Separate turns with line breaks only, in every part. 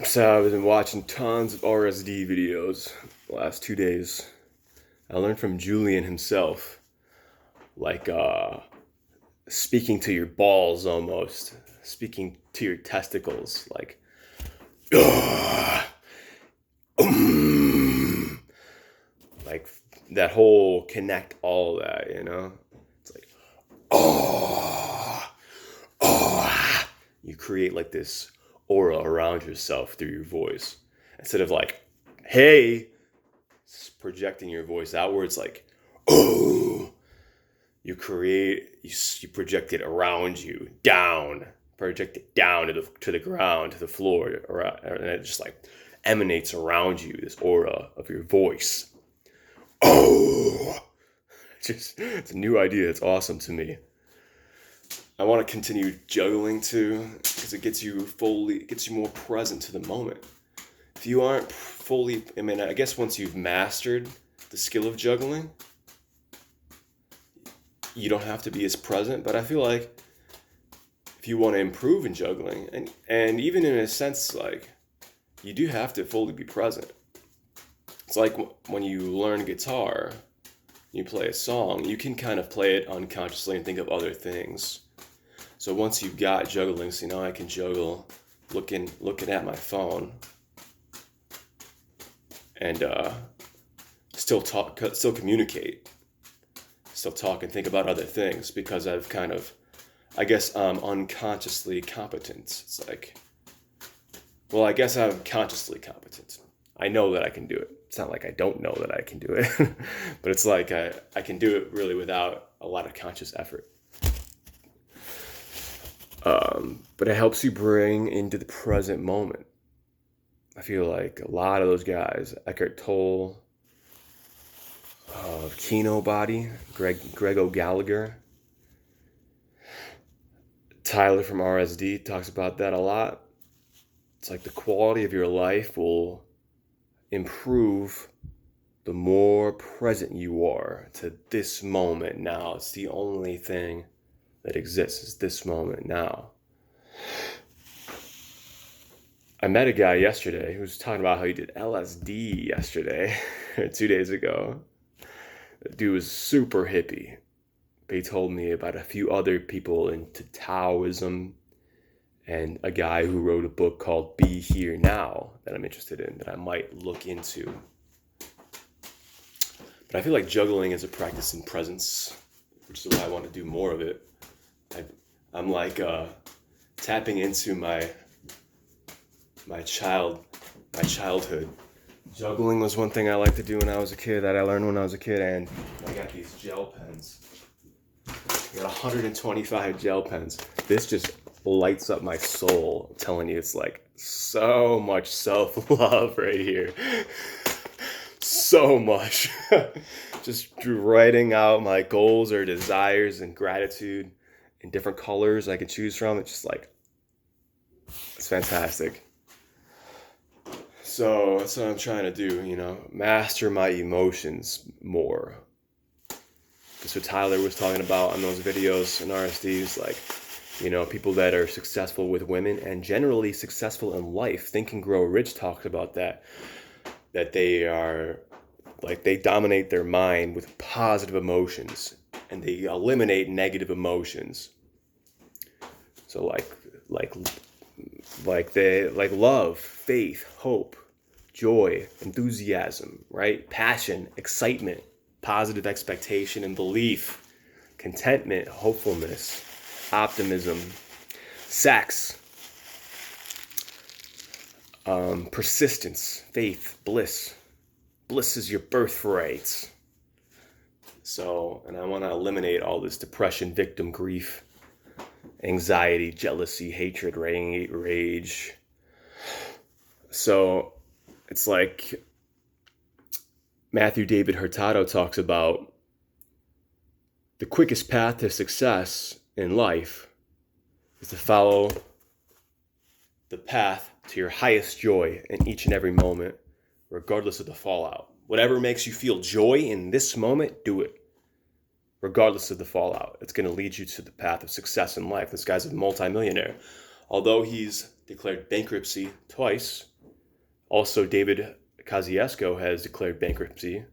So I've been watching tons of RSD videos the last 2 days. I learned from Julian himself, like speaking to your balls almost, speaking to your testicles, like like that whole connect all that, you know? It's like oh, oh. You create like this aura around yourself through your voice instead of like, hey, projecting your voice outwards, like oh. You project it around you, down, project it down to the ground, to the floor, and it just like emanates around you, this aura of your voice. Oh, it's a new idea. It's awesome to me. I want to continue juggling too, because it gets you more present to the moment. If you aren't fully, I guess once you've mastered the skill of juggling, you don't have to be as present, but I feel like if you want to improve in juggling, and even in a sense, like, you do have to fully be present. It's like when you learn guitar, you play a song, you can kind of play it unconsciously and think of other things. So once you've got juggling, so now I can juggle looking at my phone and still communicate. Still talk and think about other things because I've kind of, I guess I'm unconsciously competent. It's like, well, I guess I'm consciously competent. I know that I can do it. It's not like I don't know that I can do it, but it's like I can do it really without a lot of conscious effort. But it helps you bring into the present moment. I feel like a lot of those guys, Eckhart Tolle, Kino Body, Greg O'Gallagher, Tyler from RSD talks about that a lot. It's like the quality of your life will improve the more present you are to this moment now. It's the only thing that exists is this moment now. I met a guy yesterday who was talking about how he did LSD yesterday, 2 days ago. The dude was super hippie. But he told me about a few other people into Taoism and a guy who wrote a book called Be Here Now that I'm interested in, that I might look into. But I feel like juggling is a practice in presence, which is why I want to do more of it. I'm like tapping into my childhood. Juggling was one thing I liked to do when I was a kid, that I learned when I was a kid, and I got these gel pens. I got 125 gel pens. This just lights up my soul. I'm telling you, it's like so much self-love right here. So much. Just writing out my goals or desires and gratitude in different colors I can choose from. It's just like, it's fantastic. So that's what I'm trying to do, master my emotions more. That's what Tyler was talking about on those videos in RSDs, like, people that are successful with women and generally successful in life. Think and Grow Rich talks about that they are, like, they dominate their mind with positive emotions and they eliminate negative emotions. So like love, faith, hope, joy, enthusiasm, right? Passion, excitement, positive expectation and belief, contentment, hopefulness, optimism, sex, persistence, faith, bliss. Bliss is your birthright. So, and I want to eliminate all this depression, victim grief, anxiety, jealousy, hatred, rage. So it's like Matthew David Hurtado talks about the quickest path to success in life is to follow the path to your highest joy in each and every moment, regardless of the fallout. Whatever makes you feel joy in this moment, do it. Regardless of the fallout, it's going to lead you to the path of success in life. This guy's a multimillionaire. Although he's declared bankruptcy twice. Also, David Kosciusko has declared bankruptcy.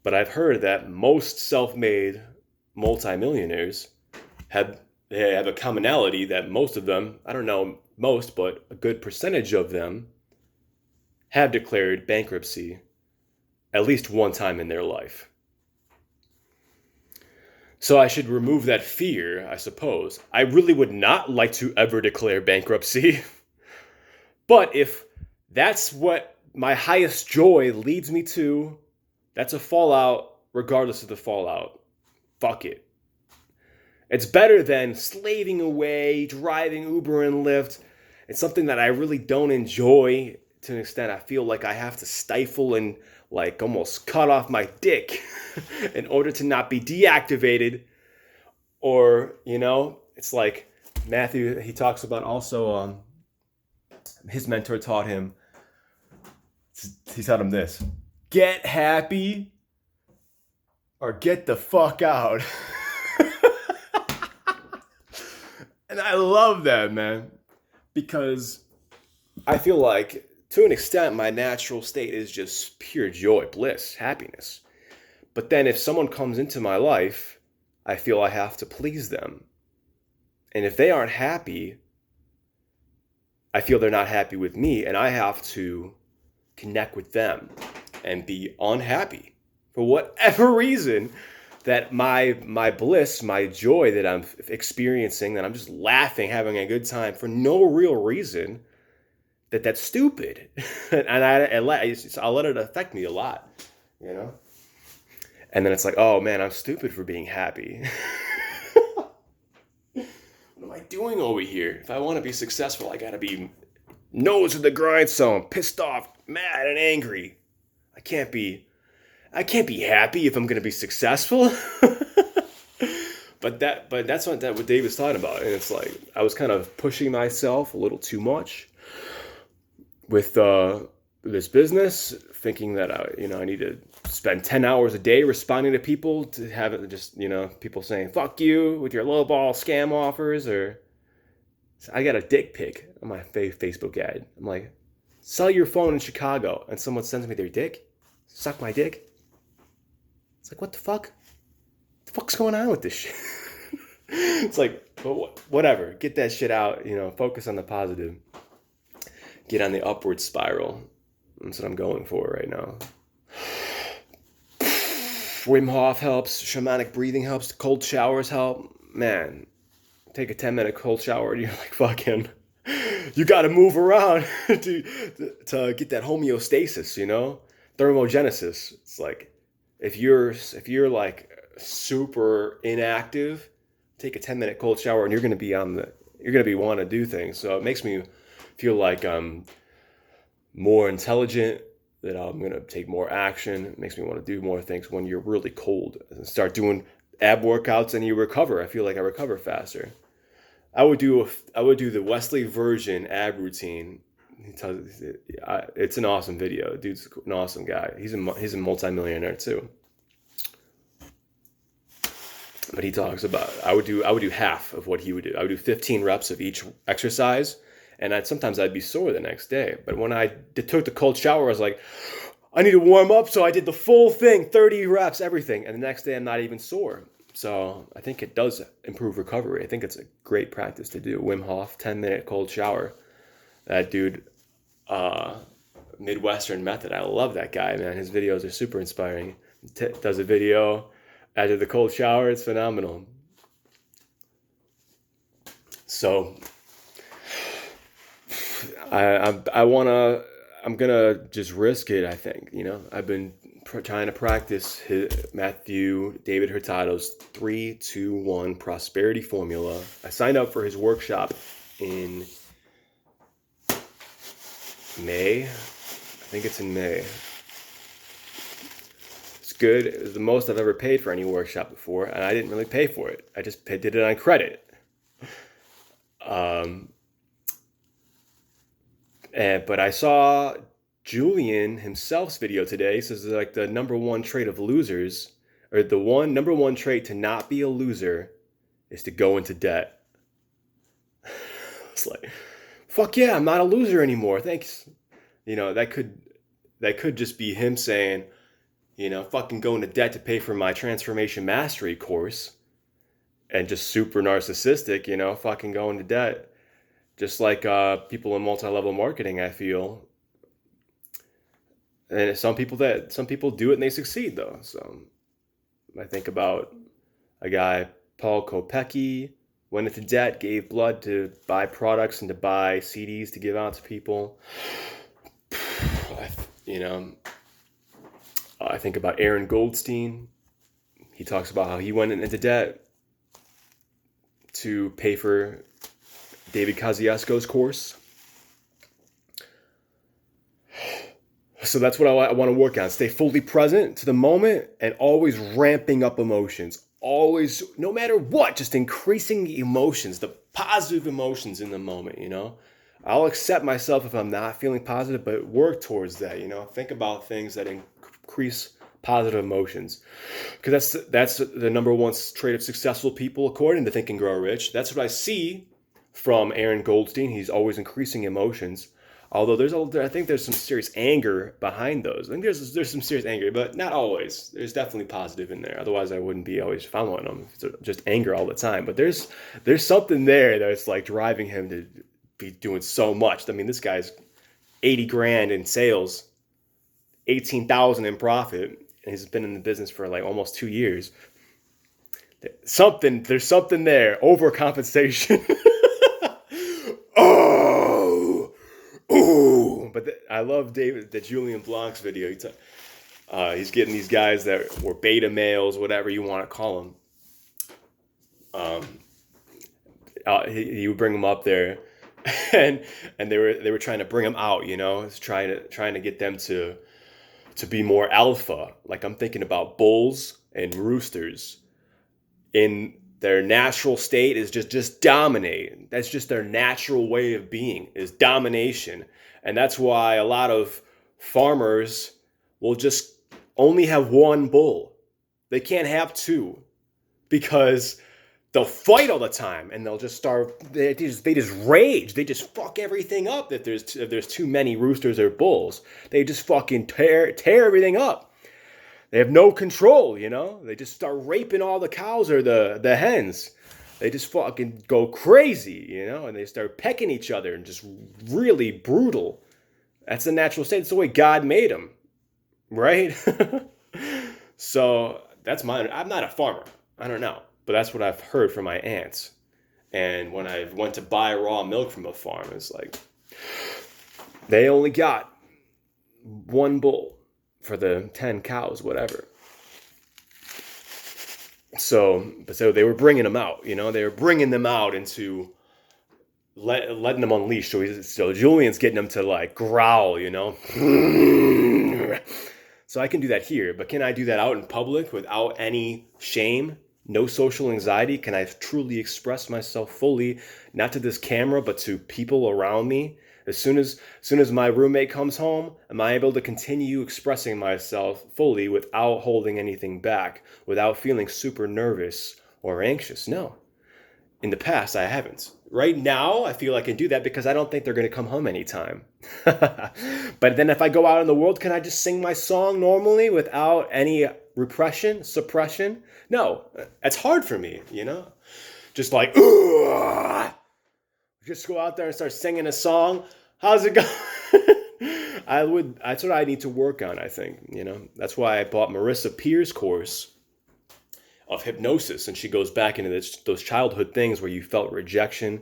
But I've heard that most self-made multimillionaires have a commonality that most of them, I don't know most, but a good percentage of them have declared bankruptcy at least one time in their life. So I should remove that fear, I suppose. I really would not like to ever declare bankruptcy. But if that's what my highest joy leads me to, that's a fallout regardless of the fallout. Fuck it. It's better than slaving away, driving Uber and Lyft. It's something that I really don't enjoy to an extent. I feel like I have to stifle and like almost cut off my dick in order to not be deactivated. Or, you know, it's like Matthew, he talks about also, his mentor taught him, he taught him this: get happy or get the fuck out. And I love that, man, because I feel like to an extent my natural state is just pure joy, bliss, happiness. But then if someone comes into my life, I feel I have to please them. And if they aren't happy, I feel they're not happy with me, and I have to connect with them and be unhappy for whatever reason, that my bliss, my joy that I'm experiencing, that I'm just laughing, having a good time for no real reason, that's stupid. And I'll let it affect me a lot, you know? And then it's like, oh man, I'm stupid for being happy. What am I doing over here? If I want to be successful, I gotta be nose to the grindstone, pissed off, mad and angry. I can't be happy if I'm gonna be successful. But that's what Dave was talking about. And it's like I was kind of pushing myself a little too much with this business, thinking that I need to spend 10 hours a day responding to people, to have it just, people saying fuck you with your lowball scam offers. Or I got a dick pic on my Facebook ad. I'm like, sell your phone in Chicago, and someone sends me their dick, suck my dick. It's like, what the fuck? What the fuck's going on with this shit? It's like, whatever. Get that shit out. Focus on the positive. Get on the upward spiral. That's what I'm going for right now. Wim Hof helps. Shamanic breathing helps. Cold showers help. Man, take a 10-minute cold shower and you're like, fucking, you got to move around to get that homeostasis, thermogenesis. It's like, if you're like super inactive, take a 10-minute cold shower and you're going to be want to do things. So it makes me feel like I'm more intelligent, that I'm going to take more action. It makes me want to do more things when you're really cold. Start doing ab workouts and you recover. I feel like I recover faster. I would do the Wesley Virgin ab routine. It's an awesome video. Dude's an awesome guy. He's a multimillionaire too. But he talks about, I would do half of what he would do. I would do 15 reps of each exercise, and sometimes I'd be sore the next day. But when I took the cold shower, I was like, I need to warm up, so I did the full thing, 30 reps, everything, and the next day I'm not even sore. So I think it does improve recovery. I think it's a great practice to do. Wim Hof, 10-minute cold shower. That dude, Midwestern method. I love that guy, man. His videos are super inspiring. Does a video after the cold shower. It's phenomenal. So I'm gonna just risk it. I think, I've been trying to practice David Hurtado's 3-2-1 prosperity formula. I signed up for his workshop in May. I think it's in May. It's good. It was the most I've ever paid for any workshop before, and I didn't really pay for it. I just did it on credit. But I saw Julian himself's video today. Says like the number one trait of losers, or the number one trait to not be a loser, is to go into debt. It's like, fuck yeah, I'm not a loser anymore. Thanks. That could just be him saying, fucking go into debt to pay for my transformation mastery course, and just super narcissistic, fucking go into debt. Just like people in multi-level marketing, I feel. And some people do it and they succeed though. So I think about a guy, Paul Kopecky, went into debt, gave blood to buy products and to buy CDs to give out to people. I think about Aaron Goldstein. He talks about how he went into debt to pay for David Kosciusko's course. So that's what I want to work on. Stay fully present to the moment and always ramping up emotions. Always, no matter what, just increasing the emotions, the positive emotions in the moment, I'll accept myself if I'm not feeling positive, but work towards that, Think about things that increase positive emotions. Because that's the number one trait of successful people according to Think and Grow Rich. That's what I see from Aaron Goldstein. He's always increasing emotions. Although I think there's some serious anger behind those. I think there's some serious anger, but not always. There's definitely positive in there. Otherwise, I wouldn't be always following him. It's just anger all the time. But there's something there that's like driving him to be doing so much. I mean, this guy's 80 grand in sales, 18,000 in profit, and he's been in the business for like almost 2 years. There's something there. Overcompensation. Ooh, but I love the Julian Blanc's video. He's getting these guys that were beta males, whatever you want to call them. He would bring them up there, and they were trying to bring them out. It's trying to get them to be more alpha. Like I'm thinking about bulls and roosters in their natural state is just dominate. That's just their natural way of being, is domination. And that's why a lot of farmers will just only have one bull. They can't have two because they'll fight all the time and they'll just start, they just rage. They just fuck everything up if there's too many roosters or bulls. They just fucking tear everything up. They have no control, They just start raping all the cows or the hens. They just fucking go crazy, and they start pecking each other and just really brutal. That's the natural state. It's the way God made them, right? So that's mine. I'm not a farmer. I don't know. But that's what I've heard from my aunts. And when I went to buy raw milk from a farm, it's like they only got one bull for the 10 cows, whatever. So they were bringing them out, they were bringing them out into letting them unleash. So Julian's getting them to like growl, So I can do that here, but can I do that out in public without any shame? No social anxiety? Can I truly express myself fully, not to this camera, but to people around me? As soon as my roommate comes home, am I able to continue expressing myself fully without holding anything back, without feeling super nervous or anxious? No. In the past, I haven't. Right now, I feel I can do that because I don't think they're going to come home anytime. But then if I go out in the world, can I just sing my song normally without any suppression? No, it's hard for me, Just like, just go out there and start singing a song. How's it going? That's what I need to work on, I think, That's why I bought Marissa Peer's course of hypnosis, and she goes back into those childhood things where you felt rejection.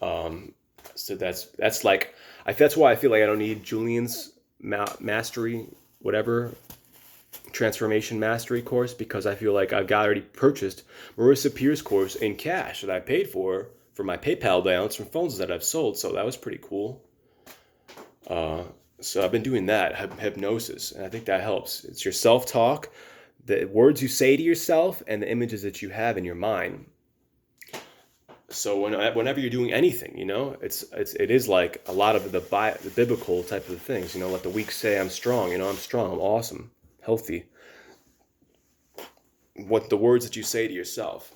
So that's why I feel like I don't need Julian's mastery, whatever, transformation mastery course, because I feel like I've already purchased Marissa Peer's course in cash that I paid for my PayPal balance from phones that I've sold. So that was pretty cool. So I've been doing that, hypnosis, and I think that helps. It's your self-talk, the words you say to yourself, and the images that you have in your mind. So whenever you're doing anything, it is like a lot of the biblical type of things. Let the weak say, "I'm strong." I'm strong. I'm awesome, healthy. What the words that you say to yourself.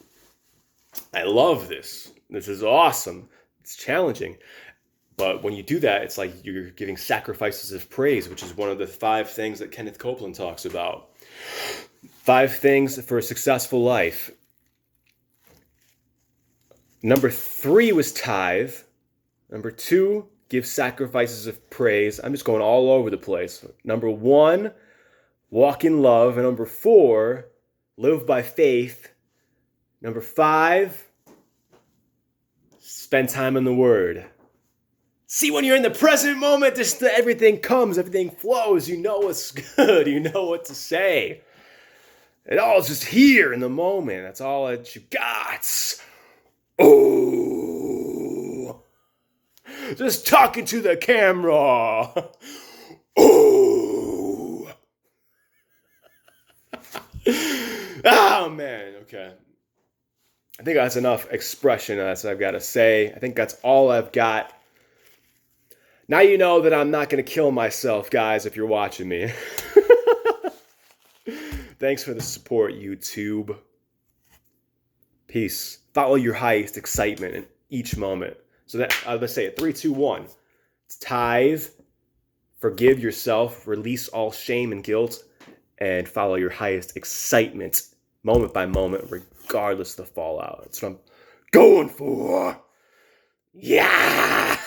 I love this. This is awesome. It's challenging, But when you do that, it's like you're giving sacrifices of praise, which is one of the 5 things that Kenneth Copeland talks about. 5 things for a successful life. Number 3 was tithe. Number 2, give sacrifices of praise. I'm just going all over the place. Number 1, walk in love. And number 4, live by faith. Number 5, spend time in the Word. See, when you're in the present moment, just everything comes, everything flows. You know what's good. You know what to say. It all is just here in the moment. That's all that you got. Oh, just talking to the camera. Oh, oh man. Okay. I think that's enough expression. That's what I've got to say. I think that's all I've got. Now you know that I'm not going to kill myself, guys, if you're watching me. Thanks for the support, YouTube. Peace. Follow your highest excitement in each moment. So that, let's say it, 3, 2, 1. It's tithe, forgive yourself, release all shame and guilt, and follow your highest excitement, moment by moment, regardless of the fallout. That's what I'm going for. Yeah!